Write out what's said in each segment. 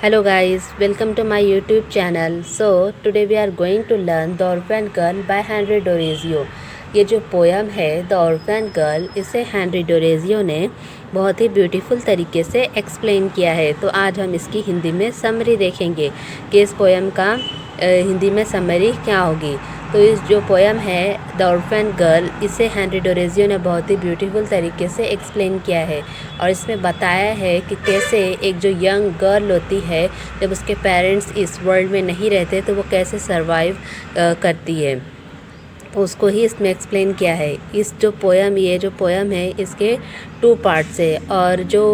Hello guys, welcome to my YouTube channel. So today we are going to learn The Orphan Girl by Henry Dorezio. ये जो poem है the orphan girl, इसे Henry डोरेजियो ने बहुत ही beautiful तरीके से explain किया है। तो आज हम इसकी हिंदी में समरी देखेंगे कि इस पोयम का हिंदी में समरी क्या होगी। तो इस जो पोयम है द ऑर्फन गर्ल, इसे हेनरी डोरेजियो ने बहुत ही ब्यूटीफुल तरीके से एक्सप्लेन किया है और इसमें बताया है कि कैसे एक जो यंग गर्ल होती है, जब उसके पेरेंट्स इस वर्ल्ड में नहीं रहते तो वो कैसे सरवाइव करती है, उसको ही इसमें एक्सप्लेन किया है। ये जो पोयम है इसके 2 पार्ट्स है और जो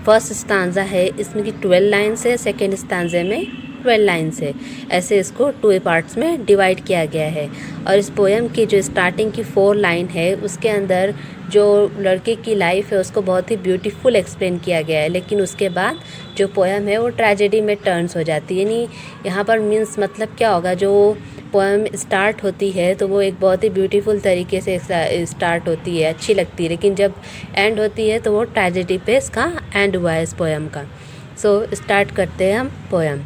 फर्स्ट स्टांजा है इसमें की 12 लाइन्स है, सेकेंड स्टांजे में 12 लाइन्स है। ऐसे इसको 2 पार्ट्स में डिवाइड किया गया है। और इस पोयम की जो स्टार्टिंग की 4 लाइन है उसके अंदर जो लड़के की लाइफ है उसको बहुत ही ब्यूटीफुल एक्सप्लेन किया गया है, लेकिन उसके बाद जो पोयम है वो ट्रेजेडी में टर्न्स हो जाती है। यानी यहाँ पर मीन्स मतलब क्या होगा, जो पोएम स्टार्ट होती है तो वो एक बहुत ही ब्यूटीफुल तरीके से स्टार्ट होती है, अच्छी लगती है, लेकिन जब एंड होती है तो वो ट्रेजेडी पे इसका एंड हुआ है इस पोएम का। सो स्टार्ट करते हैं हम poem.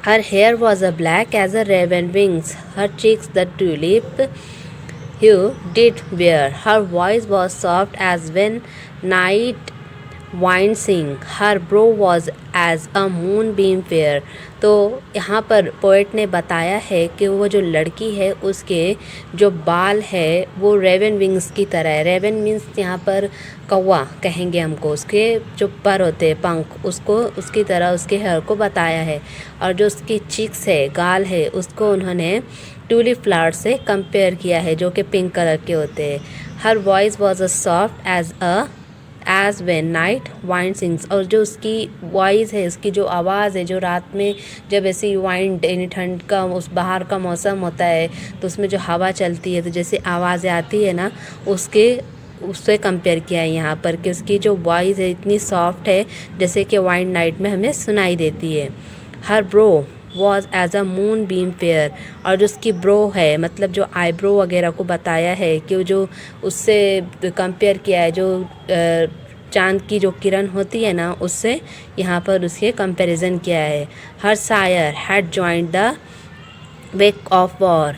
Her hair was a black as a raven wings, her cheeks the tulip hue did wear, her voice was soft as when night wine sing, her brow was as a moonbeam fair. तो यहाँ पर poet ने बताया है कि वो जो लड़की है उसके जो बाल है वो रेवन विंग्स की तरह है। रेवन मीन्स यहाँ पर कौवा कहेंगे हमको, उसके जो पर होते हैं पंख, उसको उसकी तरह उसके हेयर को बताया है। और जो उसकी चिक्स है, गाल है, उसको उन्होंने ट्यूलिप फ्लावर से कंपेयर किया है जो कि पिंक कलर के होते हैं। Her voice was a soft as when night wind sings, और जो उसकी वॉइस है, उसकी जो आवाज़ है, जो रात में जब ऐसी वाइंड यानी ठंड का उस बाहर का मौसम होता है तो उसमें जो हवा चलती है तो जैसे आवाज़ें आती है ना, उससे कंपेयर किया है यहाँ पर कि उसकी जो वॉइस है इतनी सॉफ्ट है जैसे कि वाइंड नाइट में हमें सुनाई देती है। Her brow was as a moonbeam fair, और जो उसकी ब्रो है मतलब जो आईब्रो वगैरह को बताया है कि जो उससे कंपेयर किया है, जो चांद की जो किरण होती है ना उससे यहाँ पर उसके कंपैरिजन किया है। Her sire had joined the wake of war.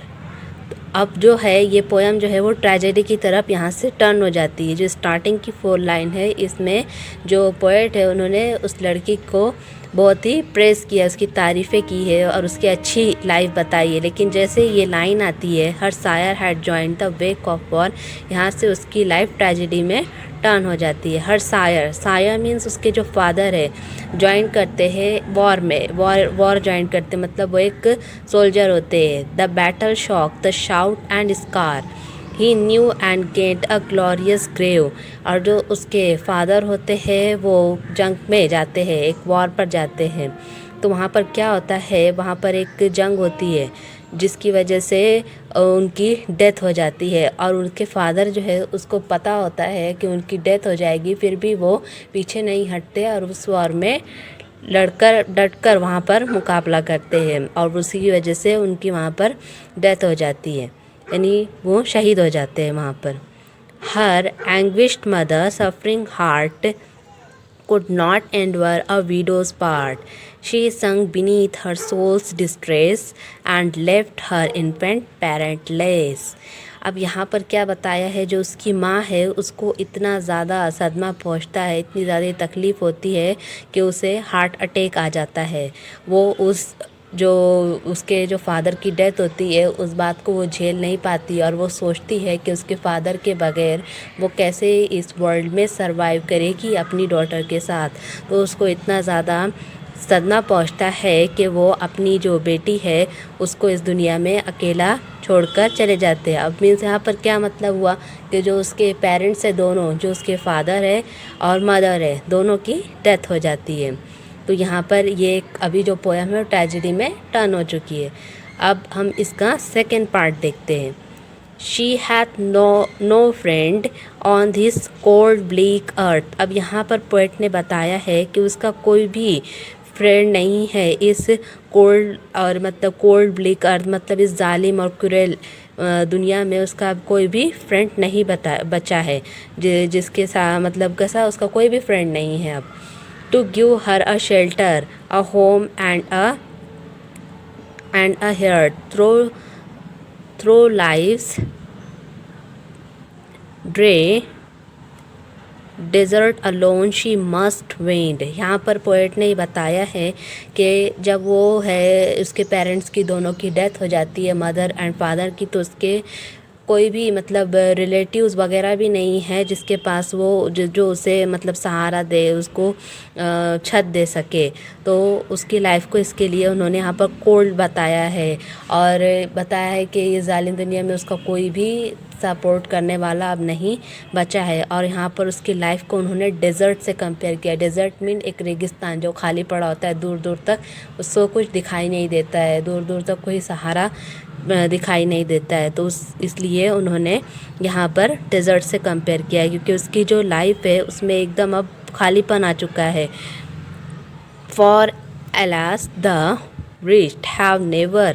अब जो है ये पोयम जो है वो ट्रेजेडी की तरफ यहाँ से टर्न हो जाती है। जो स्टार्टिंग की 4 लाइन है इसमें जो पोएट है उन्होंने उस लड़की को बहुत ही प्रेज़ किया, उसकी तारीफ़ें की है और उसकी अच्छी लाइफ बताई है। लेकिन जैसे ये लाइन आती है her sire had joined the wake of war, यहाँ से उसकी लाइफ ट्रेजेडी में टर्न हो जाती है। हर सायर मीन्स उसके जो फादर है ज्वाइन करते हैं वॉर में, वॉर ज्वाइन करते मतलब वो एक सोल्जर होते हैं। The battle shock the shout and scar, he knew and get a glorious grave, और जो उसके फादर होते हैं वो जंग में जाते हैं, एक वॉर पर जाते हैं। तो वहाँ पर क्या होता है, वहाँ पर एक जंग होती है जिसकी वजह से उनकी डेथ हो जाती है और उनके फादर जो है उसको पता होता है कि उनकी डेथ हो जाएगी, फिर भी वो पीछे नहीं हटते और उस वॉर में डटकर वहाँ पर मुकाबला करते हैं और उसी की वजह से उनकी वहाँ पर डेथ हो जाती है, यानी वो शहीद हो जाते हैं वहाँ पर। Her anguished mother suffering heart could not endure a widow's part. She sunk beneath her soul's distress and left her infant parentless. अब यहाँ पर क्या बताया है, जो उसकी माँ है उसको इतना ज़्यादा सदमा पहुँचता है, इतनी ज़्यादा तकलीफ़ होती है कि उसे हार्ट अटैक आ जाता है। वो जो उसके जो फादर की डेथ होती है उस बात को वो झेल नहीं पाती और वो सोचती है कि उसके फादर के बगैर वो कैसे इस वर्ल्ड में सरवाइव करेगी अपनी डॉटर के साथ। तो उसको इतना ज़्यादा सदमा पहुंचता है कि वो अपनी जो बेटी है उसको इस दुनिया में अकेला छोड़कर चले जाते हैं। अब मीन्स यहाँ पर क्या मतलब हुआ कि जो उसके पेरेंट्स है दोनों, जो उसके फादर है और मदर है, दोनों की डेथ हो जाती है। तो यहाँ पर ये अभी जो पोयम है वो ट्रेजेडी में टर्न हो चुकी है। अब हम इसका सेकेंड पार्ट देखते हैं। She hath no friend on this cold bleak earth. अब यहाँ पर पोएट ने बताया है कि उसका कोई भी फ्रेंड नहीं है इस कोल्ड और मतलब कोल्ड ब्लीक अर्थ मतलब इस जालिम और क्रूएल दुनिया में उसका कोई भी फ्रेंड नहीं बचा है, जिसके साथ मतलब कैसा उसका कोई भी फ्रेंड नहीं है अब। to give her a shelter, a home, and a heart through life's dreary desert alone she must wend. यहाँ पर पोएट ने बताया है कि जब वो है उसके पेरेंट्स की दोनों की डेथ हो जाती है, मदर एंड फादर की, तो उसके कोई भी मतलब रिलेटिव्स वगैरह भी नहीं है जिसके पास वो जो उसे मतलब सहारा दे, उसको छत दे सके। तो उसकी लाइफ को इसके लिए उन्होंने यहाँ पर कोल्ड बताया है और बताया है कि ये जालिम दुनिया में उसका कोई भी सपोर्ट करने वाला अब नहीं बचा है। और यहाँ पर उसकी लाइफ को उन्होंने डेज़र्ट से कंपेयर किया। डेज़र्ट मीन एक रेगिस्तान जो खाली पड़ा होता है, दूर दूर तक उसको कुछ दिखाई नहीं देता है, दूर दूर तक कोई सहारा दिखाई नहीं देता है। तो इसलिए उन्होंने यहाँ पर डेज़र्ट से कंपेयर किया है, क्योंकि उसकी जो लाइफ है उसमें एकदम अब खालीपन आ चुका है। For alas the rich have never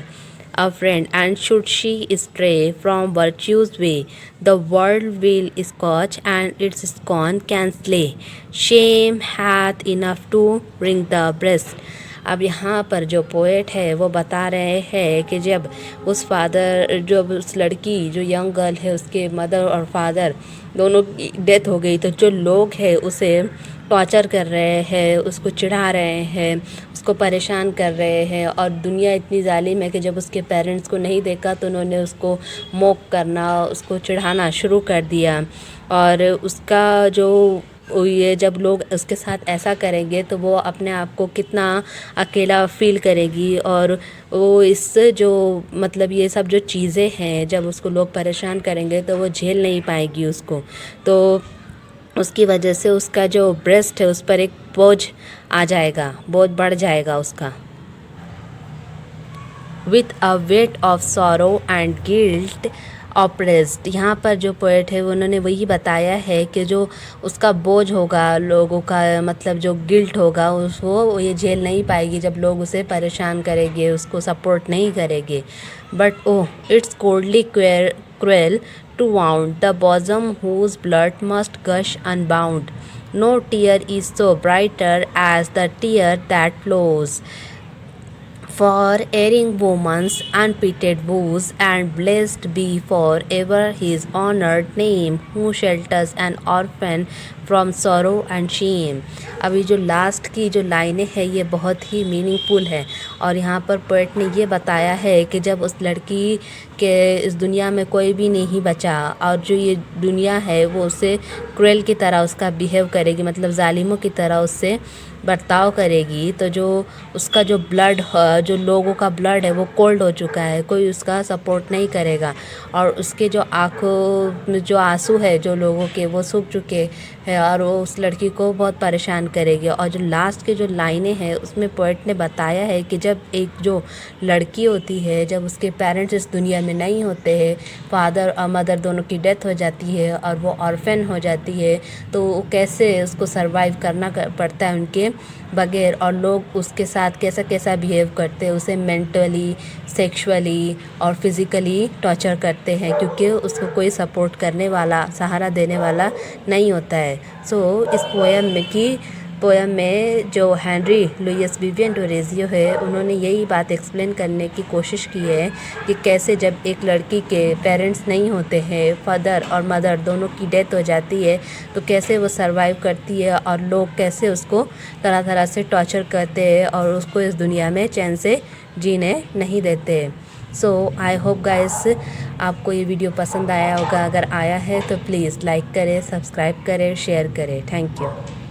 a friend, and should she stray from virtue's way, the world will scorch and its scorn can slay. Shame hath enough to wring the breast. अब यहाँ पर जो poet है वो बता रहे हैं कि जब उस लड़की जो यंग गर्ल है उसके मदर और फादर दोनों की डेथ हो गई, तो जो लोग हैं उसे टॉर्चर कर रहे हैं, उसको चिढ़ा रहे हैं, उसको परेशान कर रहे हैं। और दुनिया इतनी जालिम है कि जब उसके पेरेंट्स को नहीं देखा तो उन्होंने उसको मोक करना, उसको चिढ़ाना शुरू कर दिया। और उसका जो ये जब लोग उसके साथ ऐसा करेंगे तो वो अपने आप को कितना अकेला फ़ील करेगी। और वो इस जो मतलब ये सब जो चीज़ें हैं जब उसको लोग परेशान करेंगे तो वो झेल नहीं पाएगी उसको। तो उसकी वजह से उसका जो ब्रेस्ट है उस पर एक बोझ आ जाएगा, बोझ बढ़ जाएगा उसका। With a weight of sorrow and guilt oppressed. यहाँ पर जो पोएट है उन्होंने वही बताया है कि जो उसका बोझ होगा लोगों का, मतलब जो गिल्ट होगा उसको ये झेल नहीं पाएगी जब लोग उसे परेशान करेंगे, उसको सपोर्ट नहीं करेंगे। But oh it's coldly cruel to wound the bosom whose blood must gush unbound. No tear is so brighter as the tear that flows for erring woman's unpitied woes, and blessed be forever his honored name who shelters an orphan from sorrow and shame. अभी जो last की जो लाइनें हैं ये बहुत ही meaningful है। और यहाँ पर पोएट ने ये बताया है कि जब उस लड़की के इस दुनिया में कोई भी नहीं बचा और जो ये दुनिया है वो उससे क्रूएल की तरह उसका बिहेव करेगी, मतलब जालिमों की तरह उससे बर्ताव करेगी, तो जो उसका जो ब्लड जो लोगों का ब्लड है वो कोल्ड हो चुका है, कोई उसका सपोर्ट नहीं करेगा। और उसके जो आँखों में जो आंसू है जो लोगों के वो सूख चुके हैं और वो उस लड़की को बहुत परेशान करेगी। और जो लास्ट के जो लाइनें हैं उसमें पोएट ने बताया है कि जब एक जो लड़की होती है, जब उसके पेरेंट्स इस दुनिया में नहीं होते हैं, फादर और मदर दोनों की डेथ हो जाती है और वो ऑर्फन हो जाती है, तो कैसे उसको सरवाइव करना पड़ता है उनके बगैर। और लोग उसके साथ कैसा कैसा बिहेव करते हैं, उसे मेंटली, सेक्सुअली और फिज़िकली टॉर्चर करते हैं, क्योंकि उसको कोई सपोर्ट करने वाला, सहारा देने वाला नहीं होता है। सो इस पोएम में जो हेनरी लुइस विवियन डोरेजियो है उन्होंने यही बात एक्सप्लेन करने की कोशिश की है कि कैसे जब एक लड़की के पेरेंट्स नहीं होते हैं, फादर और मदर दोनों की डेथ हो जाती है, तो कैसे वो सरवाइव करती है और लोग कैसे उसको तरह तरह से टॉर्चर करते हैं और उसको इस दुनिया में चैन से जीने नहीं देते। सो आई होप गाइस आपको ये वीडियो पसंद आया होगा। अगर आया है तो प्लीज़ लाइक करें, सब्सक्राइब करें, शेयर करें। Thank you.